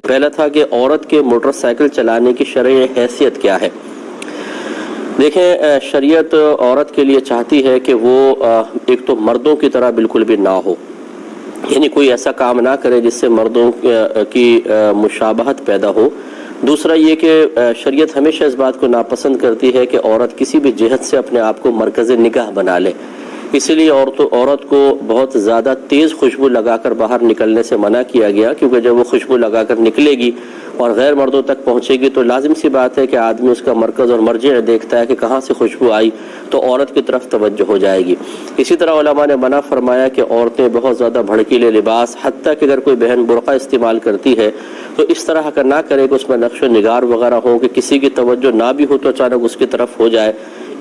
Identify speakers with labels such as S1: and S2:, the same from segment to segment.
S1: پہلا تھا کہ عورت کے موٹر سائیکل چلانے کی شرعی حیثیت کیا ہے۔ دیکھیں، شریعت عورت کے لیے چاہتی ہے کہ وہ ایک تو مردوں کی طرح بالکل بھی نہ ہو، یعنی کوئی ایسا کام نہ کرے جس سے مردوں کی مشابہت پیدا ہو۔ دوسرا یہ کہ شریعت ہمیشہ اس بات کو ناپسند کرتی ہے کہ عورت کسی بھی جہت سے اپنے آپ کو مرکز نگاہ بنا لے، اسی لیے عورت کو بہت زیادہ تیز خوشبو لگا کر باہر نکلنے سے منع کیا گیا، کیونکہ جب وہ خوشبو لگا کر نکلے گی اور غیر مردوں تک پہنچے گی تو لازم سی بات ہے کہ آدمی اس کا مرکز اور مرجع دیکھتا ہے کہ کہاں سے خوشبو آئی تو عورت کی طرف توجہ ہو جائے گی۔ اسی طرح علماء نے منع فرمایا کہ عورتیں بہت زیادہ بھڑکیلے لباس، حتیٰ کہ اگر کوئی بہن برقع استعمال کرتی ہے تو اس طرح کا نہ کرے کہ اس میں نقش و نگار وغیرہ ہو، کہ کسی کی توجہ نہ بھی ہو تو اچانک اس کی طرف ہو جائے۔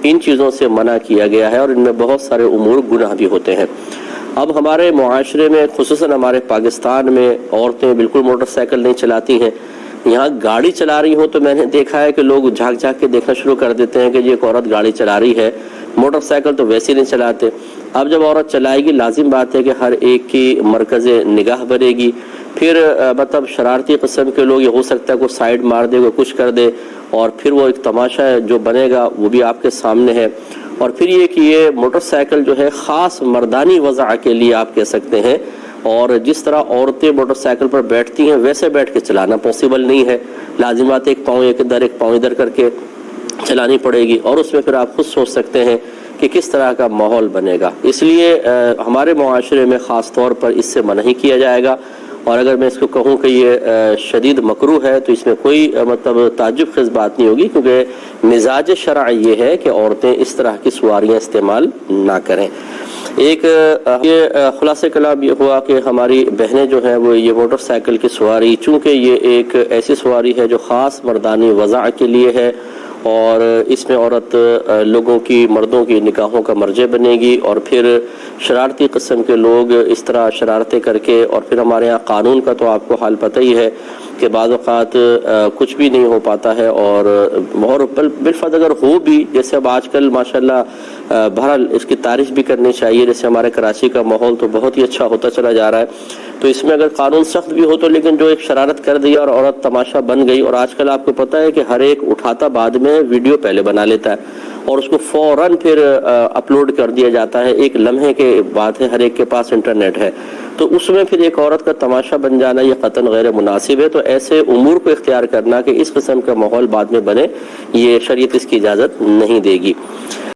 S1: ان چیزوں سے منع کیا گیا ہے اور ان میں بہت سارے امور گناہ بھی ہوتے ہیں۔ اب ہمارے معاشرے میں، خصوصاً ہمارے پاکستان میں، عورتیں بالکل موٹر سائیکل نہیں چلاتی ہیں۔ یہاں گاڑی چلا رہی ہوں تو میں نے دیکھا ہے کہ لوگ جھانک جھانک کے دیکھنا شروع کر دیتے ہیں کہ یہ ایک عورت گاڑی چلا رہی ہے، موٹر سائیکل تو ویسے نہیں چلاتے۔ اب جب عورت چلائے گی لازم بات ہے کہ ہر ایک کی مرکز نگاہ بنے گی، پھر مطلب شرارتی قسم کے لوگ، یہ ہو سکتا ہے کوئی سائیڈ مار دے، کوئی کچھ کر دے، اور پھر وہ ایک تماشا جو بنے گا وہ بھی آپ کے سامنے ہے۔ اور پھر یہ کہ یہ موٹر سائیکل جو ہے خاص مردانی وضع کے لیے آپ کہہ سکتے ہیں، اور جس طرح عورتیں موٹر سائیکل پر بیٹھتی ہیں ویسے بیٹھ کے چلانا پاسبل نہیں ہے، لازمات ایک پاؤں ایک پاؤں ادھر کر کے چلانی پڑے گی، اور اس میں پھر آپ خود سوچ سکتے ہیں کہ کس طرح کا ماحول بنے گا۔ اس لیے ہمارے معاشرے میں خاص طور پر اس سے منع کیا جائے گا، اور اگر میں اس کو کہوں کہ یہ شدید مکروہ ہے تو اس میں کوئی مطلب تعجب خیز بات نہیں ہوگی، کیونکہ مزاج شرع یہ ہے کہ عورتیں اس طرح کی سواریاں استعمال نہ کریں۔ ایک یہ خلاصہ کلام یہ ہوا کہ ہماری بہنیں جو ہیں وہ یہ موٹر سائیکل کی سواری، چونکہ یہ ایک ایسی سواری ہے جو خاص مردانی وضع کے لیے ہے، اور اس میں عورت لوگوں کی، مردوں کی نگاہوں کا مرجع بنے گی، اور پھر شرارتی قسم کے لوگ اس طرح شرارتیں کر کے، اور پھر ہمارے ہاں قانون کا تو آپ کو حال پتہ ہی ہے کہ بعض اوقات کچھ بھی نہیں ہو پاتا ہے، اور بالفرض اگر ہو بھی، جیسے اب آج کل ماشاءاللہ بہرحال اس کی تعریف بھی کرنی چاہیے، جیسے ہمارے کراچی کا ماحول تو بہت ہی اچھا ہوتا چلا جا رہا ہے، تو اس میں اگر قانون سخت بھی ہو تو لیکن جو ایک شرارت کر دی اور عورت تماشا بن گئی، اور آج کل آپ کو پتہ ہے کہ ہر ایک اٹھاتا بعد میں ویڈیو پہلے بنا لیتا ہے اور اس کو فوراً پھر اپلوڈ کر دیا جاتا ہے، ایک لمحے کے بات ہے، ہر ایک کے پاس انٹرنیٹ ہے، تو اس میں پھر ایک عورت کا تماشا بن جانا یہ قطعاً غیر مناسب ہے۔ تو ایسے امور کو اختیار کرنا کہ اس قسم کا ماحول بعد میں بنے، یہ شریعت اس کی اجازت نہیں دے گی۔